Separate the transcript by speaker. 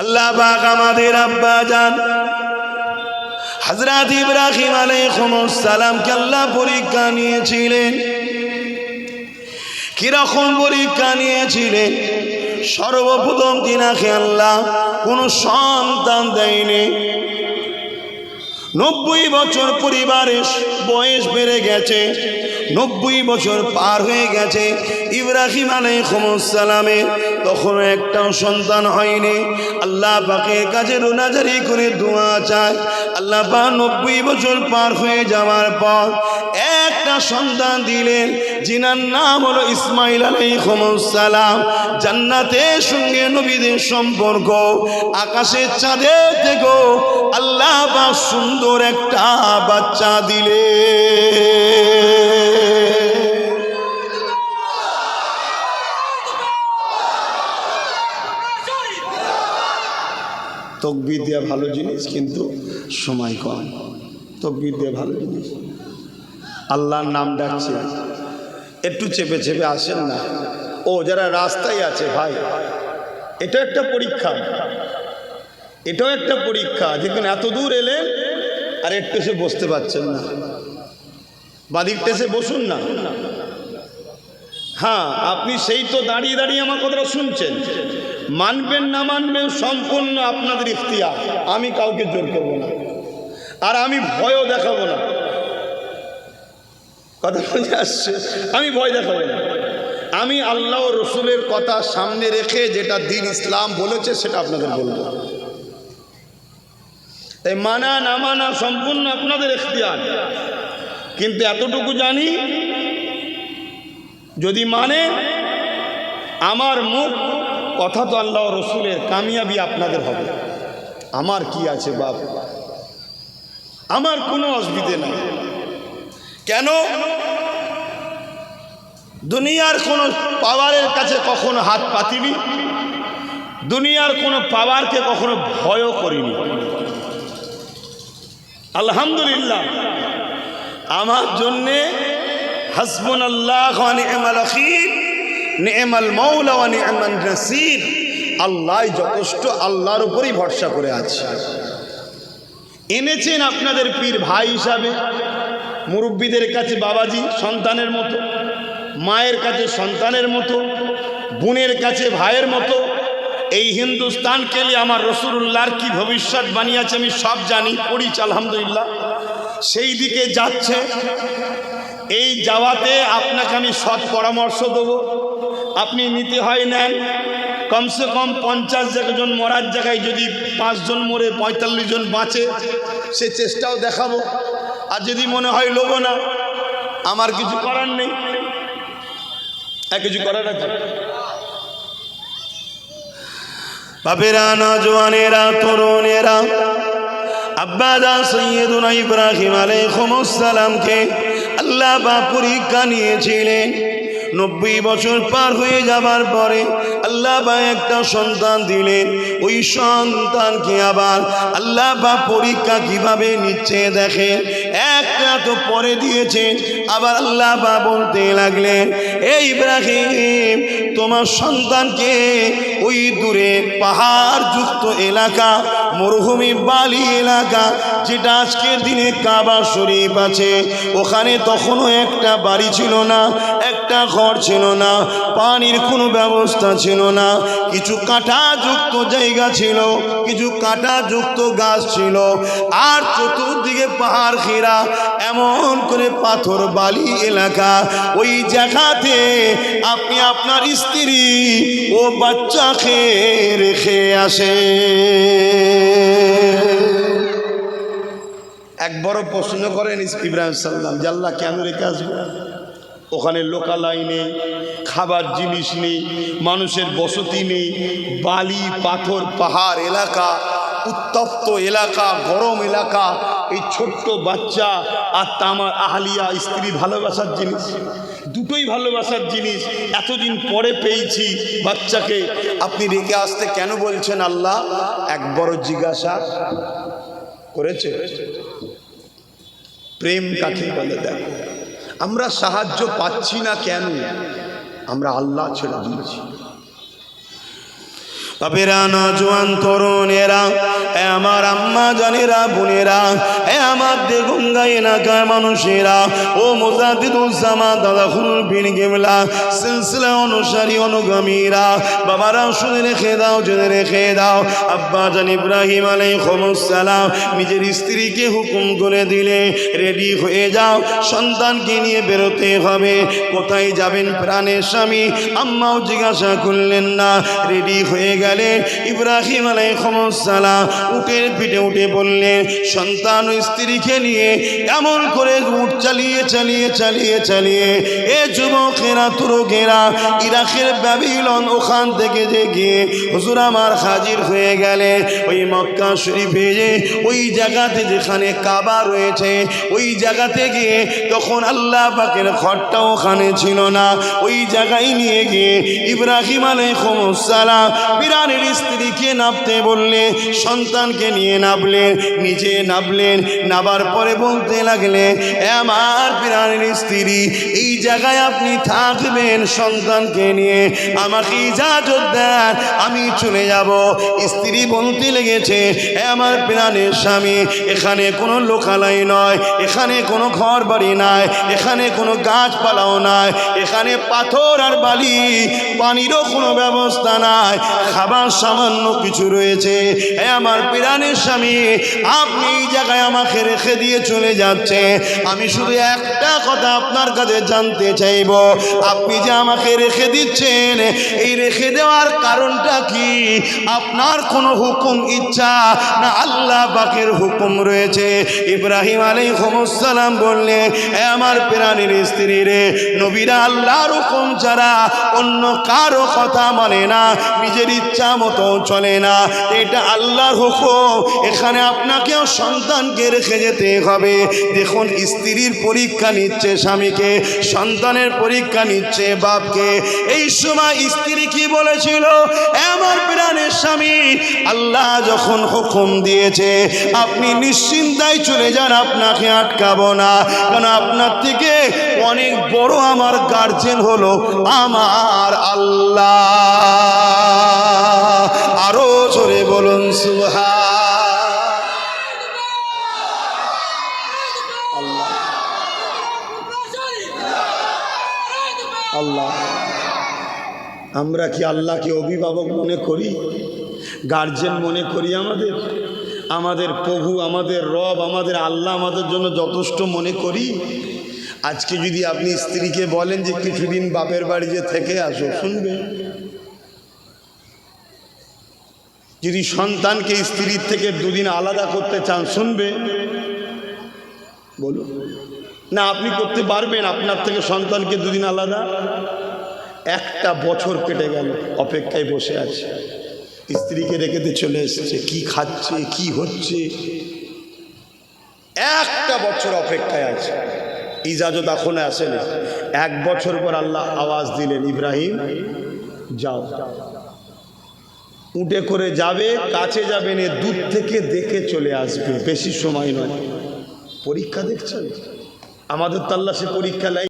Speaker 1: আল্লাহ পাক আমাদের আব্বা জান হযরত ইব্রাহিম আলাইহিস সালামকে আল্লাহ পরীক্ষা নিয়েছিলেন। কিরকম পরীক্ষা নিয়েছিলেন? সর্বপ্রথম তিনাকে আল্লাহ কোনো সন্তান দেয়নি। 90 বছর পরিবারের বয়স বেড়ে গেছে, 90 বছর পার হয়ে গেছে। ইব্রাহিম আলাইহিস সালামের তখনও একটাও সন্তান হয়নি। আল্লাহ পাকের কাছে রোনাজারি করে দোয়া চায়। আল্লাহ পাক 90 বছর পার হয়ে যাওয়ার পর একটা সন্তান দিলেন, যিনার নাম হলো ইসমাইল আলাইহিস সালাম। জান্নাতের সঙ্গে নবীদের সম্পর্ক, আকাশের চাঁদের থেকেও আল্লাহ পাক সুন্দর একটা বাচ্চা দিলে। তকবীর দেওয়া ভালো জিনিস, কিন্তু সময় কম। তকবীর দেওয়া ভালো জিনিস। আল্লাহর নাম ডাকছে, একটু চেপে চেপে আসেন না। ও যারা রাস্তায় আছে ভাই, এটা একটা পরীক্ষা, এটাও একটা পরীক্ষা। যেখানে এত দূর এলেন আর একটু এসে বসতে পারছেন না, বাদিকটা এসে বসুন না। হ্যাঁ, আপনি সেই তো দাঁড়িয়ে দাঁড়িয়ে আমার কথাটা শুনছেন। মানবেন না মানবেন সম্পূর্ণ আপনাদের ইখতিয়ার। আমি কাউকে জোর করবো না, আর আমি ভয়ও দেখাবো না। কথা বুঝে আসছে? আমি ভয় দেখাবো না। আমি আল্লাহ ও রসুলের কথা সামনে রেখে যেটা দ্বীন ইসলাম বলেছে সেটা আপনাদের বলবো। তাই মানা না মানা সম্পূর্ণ আপনাদের ইখতিয়ার। কিন্তু এতটুকু জানি, যদি মানে আমার মুখ কথা তো আল্লাহ ও রসুলের, কামিয়াবি আপনাদের হবে। আমার কি আছে বাপ, আমার কোনো অসুবিধে নাই। কেন? দুনিয়ার কোনো পাওয়ারের কাছে কখনো হাত পাতিনি, দুনিয়ার কোনো পাওয়ারকে কখনো ভয়ও করিনি। আলহামদুলিল্লাহ, আমার জন্যে হাসবুনাল্লাহ ওয়া নি'মাল ওয়াকিল, নি'মাল মাওলা ওয়া নি'মান নাসির। আল্লাহ যথেষ্ট, আল্লাহর উপরই ভরসা করে আছে। এনেছেন আপনাদের পীর ভাই হিসাবে, মুরব্বীদের কাছে বাবাজি সন্তানের মতো, মায়ের কাছে সন্তানের মতো, বোনের কাছে ভাইয়ের মতো। এই হিন্দুস্তানকে নিয়ে আমার রসুলুল্লাহর কি ভবিষ্যৎ বানিয়েছে আমি সব জানি, পড়িছি আলহামদুলিল্লাহ। সেই দিকে যাচ্ছে। এই যাওয়াতে আপনাকে আমি সৎ পরামর্শ দেবো, আপনি নিতে হয় নেন। কমসে কম 50 জন মরার জায়গায় যদি 5 জন মরে 45 জন বাঁচে, সে চেষ্টাও দেখাবো। আর যদি মনে হয় লোবো না, আমার কিছু করার নেই। কিছু করার আছে? বাপেরা, নওজওয়ানেরা, তরুণেরা, আব্বাজান সৈয়দুনা ইব্রাহিম আলাইহিস সালামকে আল্লাহ পাক পরীক্ষা নিয়েছিলেন। 90 বছর পার হয়ে যাবার পরে আল্লাহ পাক একটা সন্তান দিলেন। ওই সন্তানকে আবার আল্লাহ পাক পরীক্ষা কিভাবে নিচ্ছে দেখেন। একটা তো পরে দিয়েছেন, আবার আল্লাহ পাক বলতে লাগলেন, এই ইব্রাহিম, তোমার সন্তানকে ওই দূরে পাহাড় যুক্ত এলাকা, মরুভূমি বালি এলাকা, যেটা আজকের দিনে কাবা শরীফ আছে, ওখানে তখনও একটা বাড়ি ছিল না, একটা ঘর ছিল না, পানির কোনো ব্যবস্থা ছিল না। কিছু কাঁটাযুক্ত জায়গা ছিল, কিছু কাঁটাযুক্ত গাছ ছিল, আর চতুর্দিকে পাহাড় ঘেরা এমন করে পাথর বালি এলাকা। ওই জায়গাতে আপনি আপনার স্ত্রী ও বাচ্চাকে রেখে আসে। একবারও প্রশ্ন করেন ইব্রাহিম সাল্লাম, আল্লাহ কেন রেখে আসবো? ওখানে লোকালয় নেই, খাবার জিনিস নেই, মানুষের বসতি নেই, বালি পাথর পাহাড় এলাকা, উত্তপ্ত এলাকা, গরম এলাকা। এই ছোট্ট বাচ্চা আর আমার আহলিয়া স্ত্রী ভালোবাসার জিনিস, দুটোই ভালোবাসার জিনিস। এতদিন পরে পেয়েছি বাচ্চাকে, আপনি রেখে আসতে কেন বলছেন আল্লাহ? একবারও জিজ্ঞাসা করেছে? প্রেম কাকে বলে? দেখো, আমরা সাহায্য পাচ্ছি না কেন? আমরা আল্লাহ ছেড়ে দিয়েছি। বাপেরা, নজওয়ান তরুণেরা, এ আমার আম্মা জানেরা, বোনেরা, এ আমার দেগঙ্গা এলাকার মানুষেরা, ও মুজাদ্দিদুজ্জামান দাদাখুল পীর কেবলা সিলসিলা অনুসারী অনুগামীরা, বাবারা শুনে রেখে দাও, জেনে রেখে দাও। আব্বা জান ইব্রাহিম আলাইহিস সালাম নিজের স্ত্রীকে হুকুম করে দিলে, রেডি হয়ে যাও, সন্তানকে নিয়ে বেরোতে হবে। কোথায় যাবেন প্রাণের স্বামী? আম্মাও জিজ্ঞাসা করলেন না, রেডি হয়ে গেলেন। ইব্রাহিম আলাইহিস সালাম উটের পিঠে উঠে বললেন, সন্তান ও স্ত্রীকে নিয়ে এমন করে উট চালিয়ে চালিয়ে চালিয়ে চালিয়ে, এ যুবকেরা, তুরকেরা, ইরাকের ব্যাবিলন, ওখান থেকে যে গিয়ে হুজুর আমার হাজির হয়ে গেলে ওই মক্কা শরীফে, যে ওই জায়গাতে যেখানে কাবা রয়েছে, ওই জায়গাতে গিয়ে তখন আল্লাহ পাকের ঘরটা ওখানে ছিল না। ওই জায়গায় নিয়ে গিয়ে ইব্রাহিম আলাইহিস সালাম প্রাণের স্ত্রীকে নামতে বললে, সন্তানকে নিয়ে নামলেন, নিজে নামলেন। নামার পরে বলতে লাগলেন, আমার প্রাণের স্ত্রী, এই জায়গায় আপনি থাকবেন সন্তানকে নিয়ে, আমাকে ইজাজত দেন, আমি চলে যাব। স্ত্রী বলতে লেগেছে, আমার প্রাণের স্বামী, এখানে কোনো লোকালয় নয়, এখানে কোনো ঘর বাড়ি নাই, এখানে কোনো গাছপালাও নাই, এখানে পাথর আর বালি, পানিরও কোনো ব্যবস্থা নাই, খাবার সামান্য কিছু রয়েছে। আমার প্রাণের স্বামী, আপনি এই জায়গায় আমাকে রেখে দিয়ে চলে যাচ্ছে, আমি শুধু একটা কথা আপনার কাছে জানতে চাইব, আপনি যে আমাকে রেখে দিচ্ছেন, এই রেখে দেওয়ার কারণটা কি? আপনার কোনো হুকুম, ইচ্ছা, না আল্লাহ পাকের হুকুম রয়েছে? ইব্রাহিম আলাইহিস সালাম বললেন, আমার প্রাণের স্ত্রী রে, নবীরা আল্লাহর হুকুম ছাড়া অন্য কারো কথা মানে না, নিজের ইচ্ছা মতো চলে না, এটা আল্লাহর হুকুম, এখানে আপনাকেও সন্তানকে রেখে যেতে হবে। দেখুন, স্ত্রীর পরীক্ষা নিচ্ছে স্বামীকে, সন্তানের পরীক্ষা নিচ্ছে বাপকে। এই সময় স্ত্রী কি বলেছিল? আমার প্রাণের স্বামী, আল্লাহ যখন হুকুম দিয়েছে আপনি নিশ্চিন্তায় চলে যান, আপনাকে আটকাবো না, কারণ আপনার থেকে অনেক বড় আমার গার্জেন হলো আমার আল্লাহ। আরো জোরে বলুন সুবহানাল্লাহ। আল্লাহ, আমরা কি আল্লাহকে অভিভাবক মনে করি, গার্জেন মনে করি? আমাদের প্রভু, আমাদের রব, আমাদের আল্লাহ আমাদের জন্য যথেষ্ট মনে করি? আজকে যদি আপনি স্ত্রীকে বলেন যে কিছুদিন বাপের বাড়ি যে থেকে আসো, শুনবে? যদি সন্তানকে স্ত্রীর থেকে দুদিন আলাদা করতে চান, শুনবে? বলুন না, আপনি করতে পারবেন আপনার থেকে সন্তানকে দুদিন আলাদা? একটা বছর কেটে গেল, অপেক্ষায় বসে আছে, স্ত্রীকে রেখেতে চলে এসেছে, কি খাচ্ছে, কি হচ্ছে, একটা বছর অপেক্ষায় আছে, ইজাজত এখনো আসেনি। এক বছর পর আল্লাহ আওয়াজ দিলেন, ইব্রাহিম যাও। উঠে করে যাবে, কাছে যাবে না, দূর থেকে দেখে চলে আসবে, বেশি সময় নয়। পরীক্ষা দেখছেন? আমাদের তো আল্লাহ সে পরীক্ষা নেয়।